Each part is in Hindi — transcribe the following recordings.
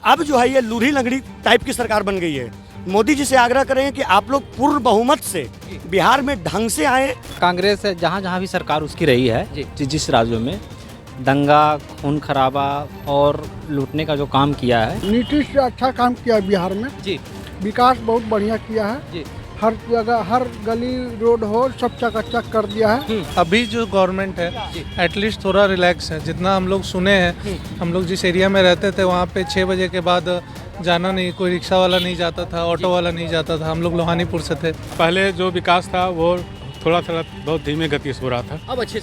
अब जो है ये लूढ़ी लंगड़ी टाइप की सरकार बन गई है। मोदी जी से आग्रह करें कि आप लोग पूर्ण बहुमत से बिहार में ढंग से आए। कांग्रेस जहाँ जहाँ भी सरकार उसकी रही है जिस राज्यों में दंगा खून खराबा और लूटने का जो काम किया है, नीतीश से अच्छा काम किया है बिहार में जी। विकास बहुत बढ़िया किया है जी। हर जगह हर गली रोड हो सब चकाचक कर दिया है। अभी जो गवर्नमेंट है एटलीस्ट थोड़ा रिलैक्स है। जितना हम लोग सुने हैं, हम लोग जिस एरिया में रहते थे वहाँ पे 6 बजे के बाद जाना नहीं, कोई रिक्शा वाला नहीं जाता था, ऑटो वाला नहीं जाता था। हम लोग लोहानीपुर से थे। पहले जो विकास था वो थोड़ा थोड़ा बहुत धीमे गति से हो रहा था, अब अच्छे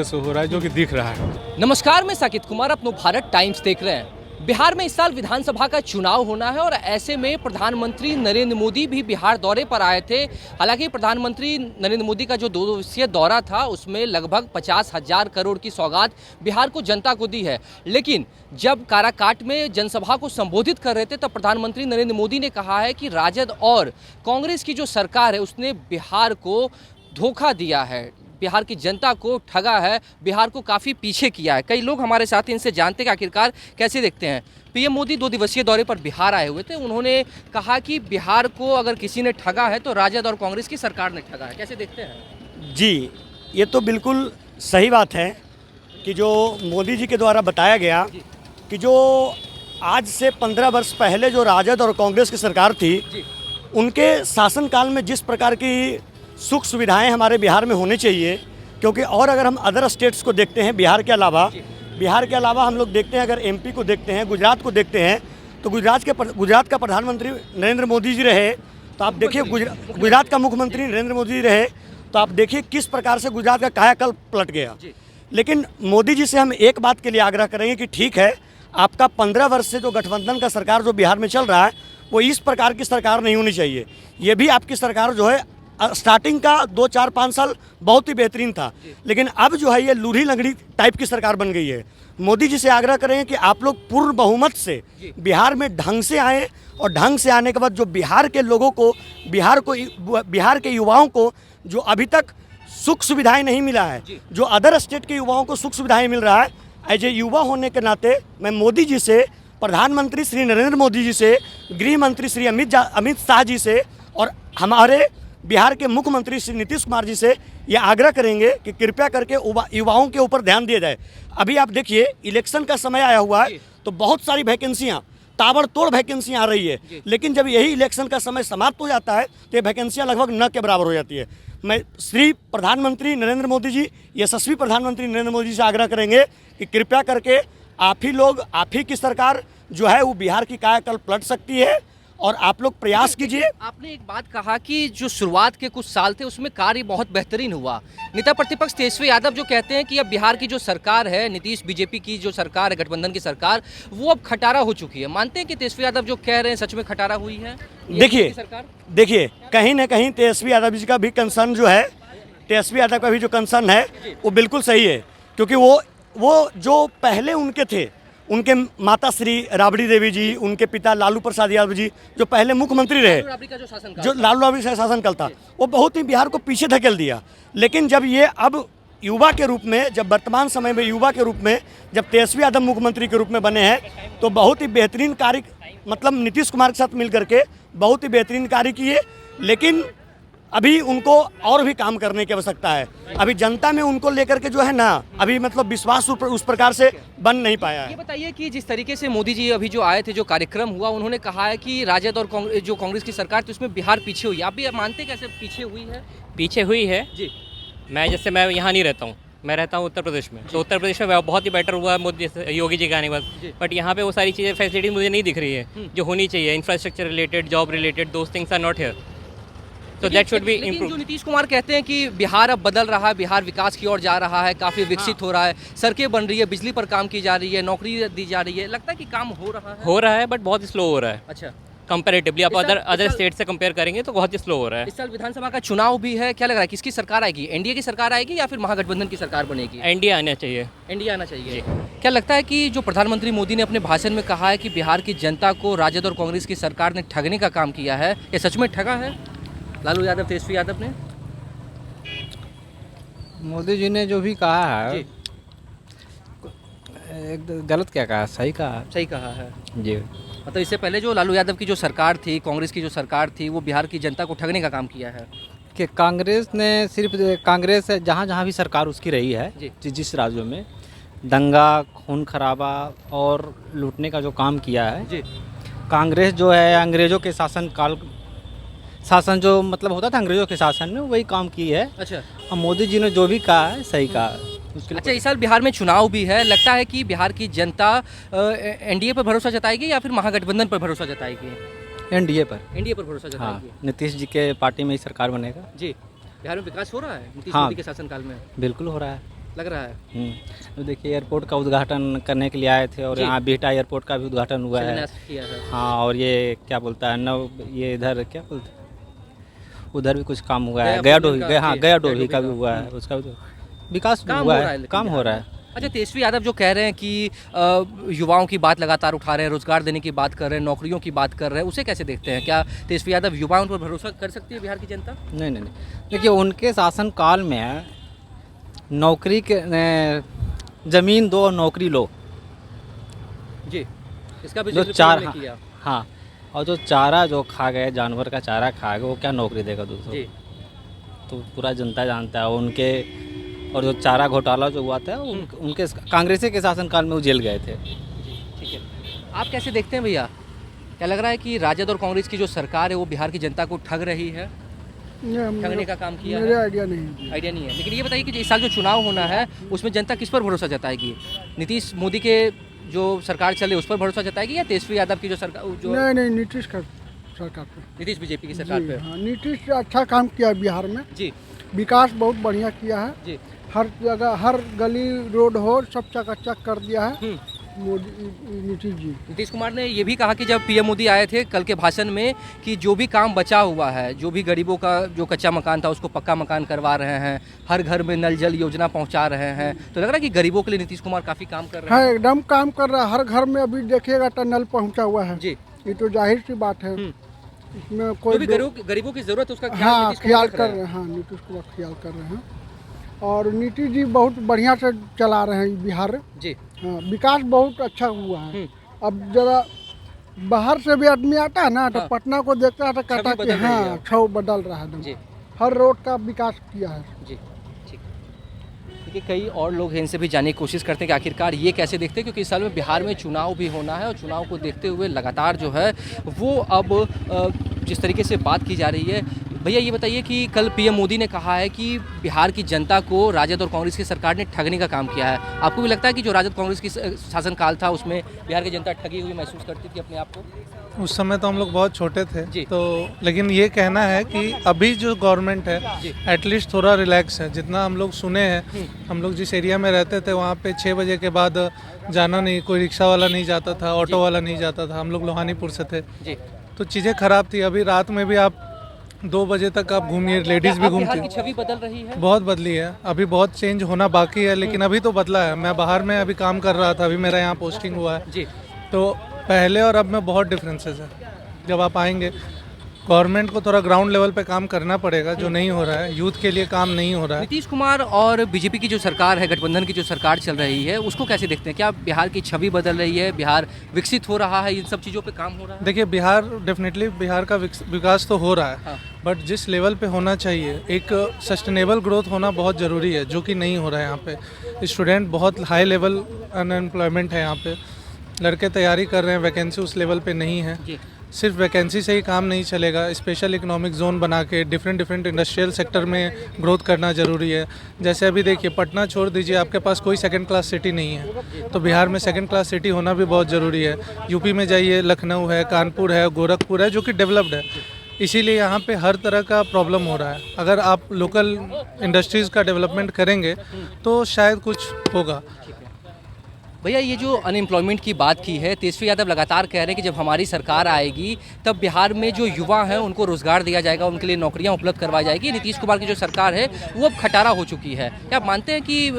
से हो रहा है, जो कि दिख रहा है। नमस्कार, मैं साकित कुमार, अपनो भारत टाइम्स देख रहे हैं। बिहार में इस साल विधानसभा का चुनाव होना है और ऐसे में प्रधानमंत्री नरेंद्र मोदी भी बिहार दौरे पर आए थे। हालांकि प्रधानमंत्री नरेंद्र मोदी का जो 2 दिवसीय दौरा था उसमें लगभग 50,000 करोड़ की सौगात बिहार को जनता को दी है। लेकिन जब काराकाट में जनसभा को संबोधित कर रहे थे तब प्रधानमंत्री नरेंद्र मोदी ने कहा है कि राजद और कांग्रेस की जो सरकार है उसने बिहार को धोखा दिया है, बिहार की जनता को ठगा है, बिहार को काफ़ी पीछे किया है। कई लोग हमारे साथ इनसे जानते हैं कि आखिरकार कैसे देखते हैं। पीएम मोदी 2 दिवसीय दौरे पर बिहार आए हुए थे। उन्होंने कहा कि बिहार को अगर किसी ने ठगा है तो राजद और कांग्रेस की सरकार ने ठगा है। कैसे देखते हैं? जी, ये तो बिल्कुल सही बात है कि जो मोदी जी के द्वारा बताया गया कि जो आज से 15 वर्ष पहले जो राजद और कांग्रेस की सरकार थी उनके शासनकाल में जिस प्रकार की सुख सुविधाएं हमारे बिहार में होनी चाहिए, क्योंकि और अगर हम अदर स्टेट्स को देखते हैं बिहार के अलावा हम लोग देखते हैं, अगर एमपी को देखते हैं, गुजरात को देखते हैं, तो गुजरात का प्रधानमंत्री नरेंद्र मोदी जी रहे। तो आप देखिए गुजरात का मुख्यमंत्री नरेंद्र मोदी जी रहे, तो आप देखिए किस प्रकार से गुजरात का कायाकल्प पलट गया। लेकिन मोदी जी से हम एक बात के लिए आग्रह करेंगे कि ठीक है, आपका 15 वर्ष से जो गठबंधन का सरकार जो बिहार में चल रहा है वो इस प्रकार की सरकार नहीं होनी चाहिए। ये भी आपकी सरकार जो है स्टार्टिंग का 2, 4, 5 साल बहुत ही बेहतरीन था, लेकिन अब जो है ये लूढ़ी लंगड़ी टाइप की सरकार बन गई है। मोदी जी से आग्रह करें कि आप लोग पूर्ण बहुमत से बिहार में ढंग से आए और ढंग से आने के बाद जो बिहार के लोगों को, बिहार के युवाओं को जो अभी तक सुख सुविधाएं नहीं मिला है, जो अदर स्टेट के युवाओं को सुख सुविधाएं मिल रहा है, एज ए युवा होने के नाते मैं मोदी जी से, प्रधानमंत्री श्री नरेंद्र मोदी जी से, गृह मंत्री श्री अमित शाह जी से और हमारे बिहार के मुख्यमंत्री श्री नीतीश कुमार जी से ये आग्रह करेंगे कि कृपया करके युवाओं के ऊपर ध्यान दिया जाए। अभी आप देखिए इलेक्शन का समय आया हुआ है तो बहुत सारी वैकेंसियां, ताबड़तोड़ वैकेंसियां आ रही है, लेकिन जब यही इलेक्शन का समय समाप्त हो जाता है तो ये वैकेंसियां लगभग न के बराबर हो जाती है। मैं श्री प्रधानमंत्री नरेंद्र मोदी जी, यशस्वी प्रधानमंत्री नरेंद्र मोदी जी से आग्रह करेंगे कि कृपया करके आप ही की सरकार जो है वो बिहार की कायाकल्प पलट सकती है और आप लोग प्रयास कीजिए। आपने एक बात कहा कि जो शुरुआत के कुछ साल थे उसमें कार्य बहुत बेहतरीन हुआ। नेता प्रतिपक्ष तेजस्वी यादव जो कहते हैं कि अब बिहार की जो सरकार है, नीतीश बीजेपी की जो सरकार है, गठबंधन की सरकार, वो अब खटारा हो चुकी है। मानते हैं कि तेजस्वी यादव जो कह रहे हैं सच में खटारा हुई है? देखिए कहीं ना कहीं तेजस्वी यादव जी का भी कंसर्न जो है, तेजस्वी यादव का भी जो कंसर्न है वो बिल्कुल सही है, क्योंकि वो जो पहले उनके थे, उनके माता श्री राबड़ी देवी जी, उनके पिता लालू प्रसाद यादव जी जो पहले मुख्यमंत्री रहे, जो लालू राबड़ी का शासनकाल था, वो बहुत ही बिहार को पीछे धकेल दिया। लेकिन जब ये अब युवा के रूप में, जब वर्तमान समय में युवा के रूप में जब तेजस्वी यादव मुख्यमंत्री के रूप में बने हैं तो बहुत ही बेहतरीन कार्य, मतलब नीतीश कुमार के साथ मिल करके बहुत ही बेहतरीन कार्य किए। लेकिन अभी उनको और भी काम करने की आवश्यकता है। अभी जनता में उनको लेकर के जो है ना, अभी मतलब विश्वास उस प्रकार से बन नहीं पाया है। ये बताइए कि जिस तरीके से मोदी जी अभी जो आए थे, जो कार्यक्रम हुआ, उन्होंने कहा है कि राजद और कांग्रेस की सरकार थी उसमें बिहार पीछे हुई। आप भी मानते कैसे पीछे हुई है? पीछे हुई है जी। मैं यहाँ नहीं रहता हूँ, मैं रहता हूँ उत्तर प्रदेश में। तो उत्तर प्रदेश में बहुत ही बेटर हुआ मोदी योगी जी का आने के बाद, बट यहाँ पे वो सारी चीज़ें फैसिलिटीज मुझे नहीं दिख रही है जो होनी चाहिए। Infrastructure related, job related, those things are not here, तो दैट शुड बी इम्प्रूव। जो नीतीश कुमार कहते हैं कि बिहार अब बदल रहा है, बिहार विकास की ओर जा रहा है, काफी विकसित हो रहा है, सड़कें बन रही है, बिजली पर काम की जा रही है, नौकरी दी जा रही है, लगता है कि काम हो रहा है बट बहुत ही स्लो हो रहा है। अच्छा, कंपैरेटिवली आप अदर स्टेट से कंपेयर करेंगे तो बहुत ही स्लो हो रहा है। इस साल विधानसभा का चुनाव भी है, क्या लग रहा है किसकी सरकार आएगी? एनडीए की सरकार आएगी या फिर महागठबंधन की सरकार बनेगी? एनडीए आना चाहिए। एनडीए आना चाहिए। क्या लगता है कि जो प्रधानमंत्री मोदी ने अपने भाषण में कहा है कि बिहार की जनता को राजद और कांग्रेस की सरकार ने ठगने का काम किया है, ये सच में ठगा है लालू यादव, तेजस्वी यादव ने? मोदी जी ने जो भी कहा है गलत क्या कहा, सही कहा है जी। मतलब इससे पहले जो लालू यादव की जो सरकार थी, कांग्रेस की जो सरकार थी, वो बिहार की जनता को ठगने का काम किया है। कि कांग्रेस ने सिर्फ कांग्रेस जहाँ जहाँ भी सरकार उसकी रही है जी। जिस राज्यों में दंगा, खून खराबा और लूटने का जो काम किया है, जी कांग्रेस जो है अंग्रेज़ों के शासन जो मतलब होता था अंग्रेज़ों के शासन में, वही काम की है। अच्छा और मोदी जी ने जो भी कहा है सही कहा है। उसके अच्छा, इस साल बिहार में चुनाव भी है, लगता है कि बिहार की जनता एनडीए पर भरोसा जताएगी या फिर महागठबंधन पर भरोसा जताएगी? एनडीए पर। एनडीए पर भरोसा हाँ, जताएगी। नीतीश जी के पार्टी में ही सरकार बनेगा। जी, बिहार में विकास हो रहा है नीतीश हाँ। मोदी के शासनकाल में, बिल्कुल हो रहा है। लग रहा है। तो देखिए एयरपोर्ट का उद्घाटन करने के लिए आए थे और जी। यहाँ बिहटा एयरपोर्ट का भी उद्घाटन हुआ है। शिलान्यास किया है। हाँ, और ये क्या बोलता है ये इधर क्या बोलते हैं, उधर भी कुछ काम हुआ है। गया गया डोभी डोभी का, हाँ जी, गया गया डोभी का भी डोभी हुआ है, उसका भी तो विकास काम हुआ हो रहा है है, लेकिन काम हो रहा है। अच्छा, तेजस्वी यादव जो कह रहे हैं कि युवाओं की बात लगातार उठा रहे हैं, रोजगार देने की बात कर रहे हैं, नौकरियों की बात कर रहे हैं, उसे कैसे देखते हैं? क्या तेजस्वी यादव युवाओं पर भरोसा कर सकती है बिहार की जनता? नहीं, देखिए उनके शासनकाल में नौकरी के ज़मीन दो और नौकरी लो, जी, इसका भी जो जिक्र चार उन्होंने किया। हाँ, और जो चारा जो खा गए, जानवर का चारा खा गए, वो क्या नौकरी देगा दूसरों जी को? तो पूरा जनता जानता है उनके। और जो चारा घोटाला जो हुआ था उनके कांग्रेस के शासनकाल में वो जेल गए थे। ठीक है, आप कैसे देखते हैं भैया? क्या लग रहा है कि राजद और कांग्रेस की जो सरकार है वो बिहार की जनता को ठग रही है, ठगने का काम किया मेरे है? आइडिया नहीं है। आइडिया नहीं है, लेकिन ये बताइए कि इस साल जो चुनाव होना है उसमें जनता किस पर भरोसा जताएगी? नीतीश मोदी के जो सरकार चले उस पर भरोसा जताएगी या तेजस्वी यादव की जो सरकार जो नहीं, नीतीश का सरकार पे। नीतीश बीजेपी की सरकार जी, पे? हाँ, नीतीश अच्छा काम किया बिहार में, जी विकास बहुत बढ़िया किया है। जी हर जगह हर गली रोड हो सब चकाचक कर दिया है मोदी नीतीश जी। नीतीश कुमार ने ये भी कहा कि जब पीएम मोदी आए थे कल के भाषण में कि जो भी काम बचा हुआ है, जो भी गरीबों का जो कच्चा मकान था उसको पक्का मकान करवा रहे हैं, हर घर में नल जल योजना पहुंचा रहे हैं, तो लग रहा है कि गरीबों के लिए नीतीश कुमार काफ़ी काम कर रहे हैं। हाँ, एकदम काम कर रहा है। हर घर में अभी देखिएगा टनल पहुंचा हुआ है। जी, ये तो जाहिर सी बात है, इसमें जो कोई भी गरीबों की जरूरत है उसका हाँ नीतीश ख्याल कुमार कर रहे रहे हैं। हाँ, नीतीश कुमार ख्याल कर रहे हैं और नीतीश जी बहुत बढ़िया से चला रहे हैं बिहार। जी हाँ, विकास बहुत अच्छा हुआ है। अब जरा बाहर से भी आदमी आता है ना तो हाँ। पटना को देखता है तो कहता है छवि कि बदल रही है। हाँ छव बदल रहा है एकदम। जी हर रोड का विकास किया है। जी ठीक। देखिए कई और लोग हैं, इनसे भी जानने की कोशिश करते हैं कि आखिरकार ये कैसे देखते हैं, क्योंकि इस साल में बिहार में चुनाव भी होना है और चुनाव को देखते हुए लगातार जो है वो अब जिस तरीके से बात की जा रही है। भैया ये बताइए कि कल पीएम मोदी ने कहा है कि बिहार की जनता को राजद और कांग्रेस की सरकार ने ठगने का काम किया है। आपको भी लगता है कि जो राजद कांग्रेस की शासनकाल था उसमें बिहार की जनता ठगी हुई महसूस करती थी अपने आप को? उस समय तो हम लोग बहुत छोटे थे जी। तो, लेकिन ये कहना है कि अभी जो गवर्नमेंट है जी। एटलीस्ट थोड़ा रिलैक्स है। जितना हम लोग सुने हैं, हम लोग जिस एरिया में रहते थे वहाँ पे 6 बजे के बाद जाना नहीं, कोई रिक्शा वाला नहीं जाता था, ऑटो वाला नहीं जाता था। हम लोग लोहानीपुर से थे जी, तो चीज़ें ख़राब थी। अभी रात में भी आप 2 बजे तक आप घूमिए, लेडीज़ भी अब बिहार की घूमती, छवि बदल रही है। बहुत बदली है। अभी बहुत चेंज होना बाकी है, लेकिन अभी तो बदला है। मैं बाहर में अभी काम कर रहा था, अभी मेरा यहाँ पोस्टिंग हुआ है, जी तो पहले और अब में बहुत डिफरेंसेस है। जब आप आएंगे गवर्नमेंट को थोड़ा ग्राउंड लेवल पे काम करना पड़ेगा, जो नहीं हो रहा है। यूथ के लिए काम नहीं हो रहा है। नीतीश कुमार और बीजेपी की जो सरकार है, गठबंधन की जो सरकार चल रही है, उसको कैसे देखते हैं? क्या बिहार की छवि बदल रही है, बिहार विकसित हो रहा है, इन सब चीज़ों पे काम हो रहा है? देखिए बिहार डेफिनेटली बिहार का विकास तो हो रहा है, हाँ। बट जिस लेवल पे होना चाहिए, एक सस्टेनेबल ग्रोथ होना बहुत ज़रूरी है, जो कि नहीं हो रहा है। यहाँ पे स्टूडेंट बहुत हाई लेवल अनएम्प्लॉयमेंट है। यहाँ पे लड़के तैयारी कर रहे हैं, वैकेंसी उस लेवल पे नहीं है। जी सिर्फ वैकेंसी से ही काम नहीं चलेगा, स्पेशल इकोनॉमिक जोन बना के डिफरेंट इंडस्ट्रियल सेक्टर में ग्रोथ करना ज़रूरी है। जैसे अभी देखिए पटना छोड़ दीजिए, आपके पास कोई सेकंड क्लास सिटी नहीं है, तो बिहार में सेकंड क्लास सिटी होना भी बहुत ज़रूरी है। यूपी में जाइए, लखनऊ है, कानपुर है, गोरखपुर है, जो कि डेवलप्ड है। इसीलिए यहाँ पे हर तरह का प्रॉब्लम हो रहा है। अगर आप लोकल इंडस्ट्रीज़ का डेवलपमेंट करेंगे तो शायद कुछ होगा। भैया ये जो अनएम्प्लॉयमेंट की बात की है, तेजस्वी यादव लगातार कह रहे हैं कि जब हमारी सरकार आएगी तब बिहार में जो युवा हैं उनको रोजगार दिया जाएगा, उनके लिए नौकरियां उपलब्ध करवाई जाएगी। नीतीश कुमार की जो सरकार है वो अब खटारा हो चुकी है। क्या आप मानते हैं कि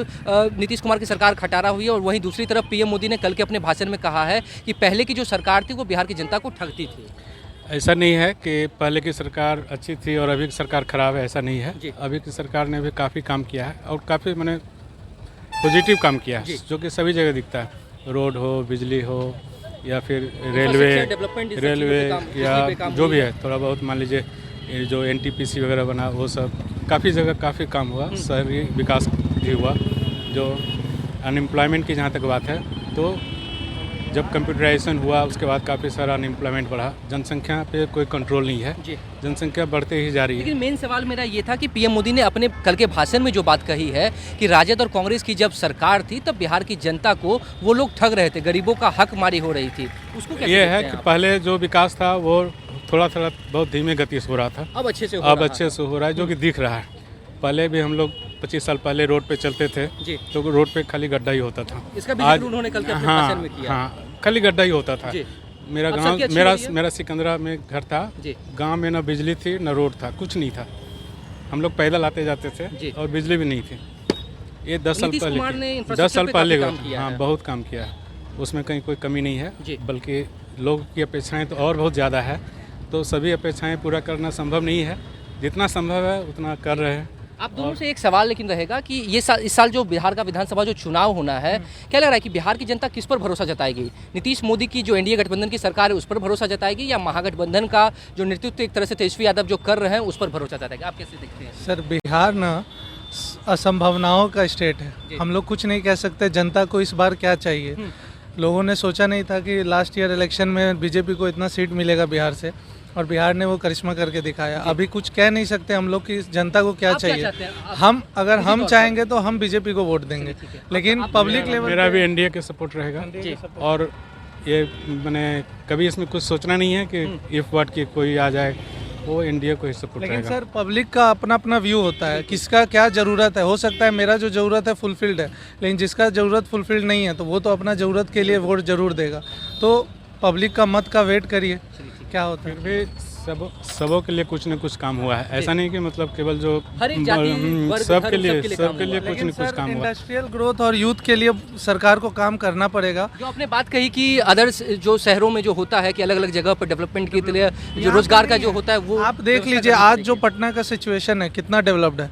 नीतीश कुमार की सरकार खटारा हुई है? और वहीं दूसरी तरफ पीएम मोदी ने कल के अपने भाषण में कहा है कि पहले की जो सरकार थी वो बिहार की जनता को ठगती थी। ऐसा नहीं है कि पहले की सरकार अच्छी थी और अभी की सरकार खराब है, ऐसा नहीं है। जी। अभी की सरकार ने भी काफ़ी काम किया है और काफ़ी मैंने पॉजिटिव काम किया है, जो कि सभी जगह दिखता है। रोड हो, बिजली हो, या फिर Infrastructure development इन सब रेलवे चीज़ों पे काम, या बिजली पे काम जो हुआ भी है थोड़ा बहुत मान लीजिए ये जो NTPC वगैरह बना वो सब काफ़ी जगह काफ़ी काम हुआ, शहरी विकास भी हुआ। जो अनएम्प्लॉयमेंट की जहाँ तक बात है तो जब कंप्यूटराइजेशन हुआ उसके बाद काफ़ी सारा अनएम्प्लॉयमेंट बढ़ा, जनसंख्या पे कोई कंट्रोल नहीं है, जी। जनसंख्या बढ़ते ही जा रही है। लेकिन मेन सवाल मेरा ये था कि पीएम मोदी ने अपने कल के भाषण में जो बात कही है कि राजद और कांग्रेस की जब सरकार थी तब बिहार की जनता को वो लोग ठग रहे थे, गरीबों का हक मारी हो रही थी, उसको कैसे ये देखते है हैं कि आप? पहले जो विकास था वो थोड़ा थोड़ा बहुत धीमे गति से हो रहा था, अब अच्छे से हो अब रहा अच्छे से हो रहा है, जो कि दिख रहा है। पहले भी हम लोग 25 साल पहले रोड पे चलते थे जी। तो रोड पे खाली गड्ढा ही होता था। इसका भी आज- जिक्र उन्होंने कल के अपने हाँ, भाषण में किया। हाँ, खाली गड्ढा ही होता था। जी। मेरा अब गांव सबकी अच्छी मेरा हो रही है? मेरा सिकंदरा में घर था, जी। गांव में ना बिजली थी ना रोड था, कुछ नहीं था। हम लोग पैदल आते जाते जी। थे और बिजली भी नहीं थी। ये 10 साल नीतीश पहले कुमार की- ने 10 इंफ्रास्ट्रक्चर साल पे पहले काफी का काम किया हाँ है। बहुत काम किया है, उसमें कहीं कोई कमी नहीं है, जी। बल्कि लोग की अपेक्षाएं तो और बहुत ज़्यादा है। तो सभी अपेक्षाएं पूरा करना संभव नहीं है, जितना संभव है उतना कर रहे हैं। आप दोनों से एक सवाल लेकिन रहेगा कि इस साल जो बिहार का विधानसभा जो चुनाव होना है, क्या लग रहा है कि बिहार की जनता किस पर भरोसा जताएगी? नीतीश मोदी की जो एनडीए गठबंधन की सरकार है उस पर भरोसा जताएगी या महागठबंधन का जो नेतृत्व एक तरह से तेजस्वी यादव जो कर रहे हैं उस पर भरोसा जताएगी? आप कैसे देखते हैं? सर बिहार ना असंभावनाओं का स्टेट जी। है, हम लोग कुछ नहीं कह सकते जनता को इस बार क्या चाहिए। लोगों ने सोचा नहीं था कि लास्ट ईयर इलेक्शन में बीजेपी को इतना सीट मिलेगा बिहार से, और बिहार ने वो करिश्मा करके दिखाया। अभी कुछ कह नहीं सकते हम लोग कि जनता को क्या आप क्या चाहिए। चाहते हैं? आप- हम अगर किसी हम तौर पर? चाहेंगे तो हम बीजेपी को वोट देंगे, लेकिन पब्लिक लेवल मेरा पे- भी एनडीए के सपोर्ट रहेगा जी। और ये मैंने कभी इसमें कुछ सोचना नहीं है कि इफ वर्ड की कोई आ जाए, वो एनडीए को ही सपोर्ट लेकिन रहेगा। सर पब्लिक का अपना अपना व्यू होता है, किसका क्या ज़रूरत है। हो सकता है मेरा जो ज़रूरत है फुलफिल्ड है, लेकिन जिसका ज़रूरत फुलफिल्ड नहीं है तो वो तो अपना ज़रूरत के लिए वोट ज़रूर देगा। तो पब्लिक का मत का वेट करिए क्या होता है। फिर भी सबों के लिए कुछ न कुछ काम हुआ है, ऐसा नहीं कि मतलब केवल जो हर एक जाति, वर्ग, सबके धर्म, लिए सबके लिए काम सबके लिए हुआ। कुछ न कुछ काम हुआ। इंडस्ट्रियल ग्रोथ और यूथ के लिए सरकार को काम करना पड़ेगा। जो आपने बात कही कि अदर्स जो शहरों में जो होता है कि अलग अलग जगह पर डेवलपमेंट के लिए जो रोजगार का जो होता है वो आप देख लीजिए आज जो पटना का सिचुएशन है कितना डेवलप्ड है।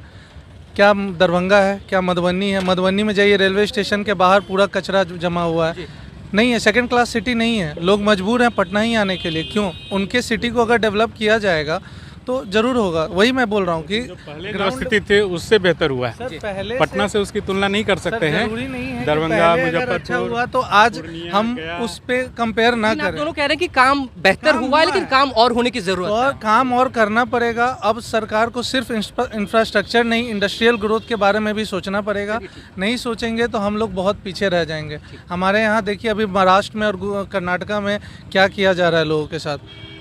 क्या दरभंगा है, क्या मधुबनी है। मधुबनी में जाइए, रेलवे स्टेशन के बाहर पूरा कचरा जमा हुआ है। नहीं है, सेकंड क्लास सिटी नहीं है, लोग मजबूर हैं पटना ही आने के लिए। क्यों? उनके सिटी को अगर डेवलप किया जाएगा तो जरूर होगा। वही मैं बोल रहा हूँ कि पहले जो स्थिति थी उससे बेहतर हुआ है। सर पहले पटना से उसकी तुलना नहीं कर सकते हैं। जरूरी नहीं है कि दरभंगा, पहले अगर मुजफ्फरपुर, अच्छा हुआ तो आज पूर्णिया, हम गया। उस पे कंपेयर ना लेकिन आप करें। दोनों कह रहे हैं कि काम बेहतर काम हुआ है हुआ लेकिन है। काम और होने की जरूरत और है। काम और करना पड़ेगा। अब सरकार को सिर्फ इंफ्रास्ट्रक्चर नहीं, इंडस्ट्रियल ग्रोथ के बारे में भी सोचना पड़ेगा। नहीं सोचेंगे तो हम लोग बहुत पीछे रह जाएंगे। हमारे यहाँ देखिए अभी महाराष्ट्र में और कर्नाटका में क्या किया जा रहा है, लोगों के साथ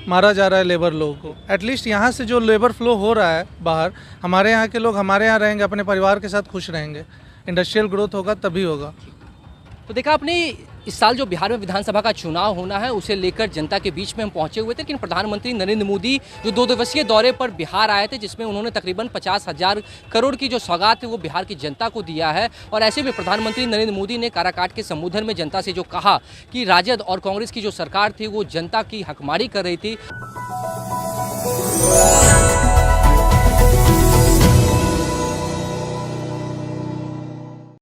मारा जा रहा है लेबर लोगों को। एटलीस्ट यहाँ से जो लेबर फ्लो हो रहा है बाहर, हमारे यहाँ के लोग हमारे यहाँ रहेंगे, अपने परिवार के साथ खुश रहेंगे। इंडस्ट्रियल ग्रोथ होगा तभी होगा। तो देखा आपने इस साल जो बिहार में विधानसभा का चुनाव होना है उसे लेकर जनता के बीच में हम पहुंचे हुए थे, लेकिन प्रधानमंत्री नरेंद्र मोदी जो 2 दिवसीय दौरे पर बिहार आए थे जिसमें उन्होंने तकरीबन 50,000 करोड़ की जो सौगात है वो बिहार की जनता को दिया है। और ऐसे में प्रधानमंत्री नरेंद्र मोदी ने काराकाट के संबोधन में जनता से जो कहा कि राजद और कांग्रेस की जो सरकार थी वो जनता की हकमारी कर रही थी।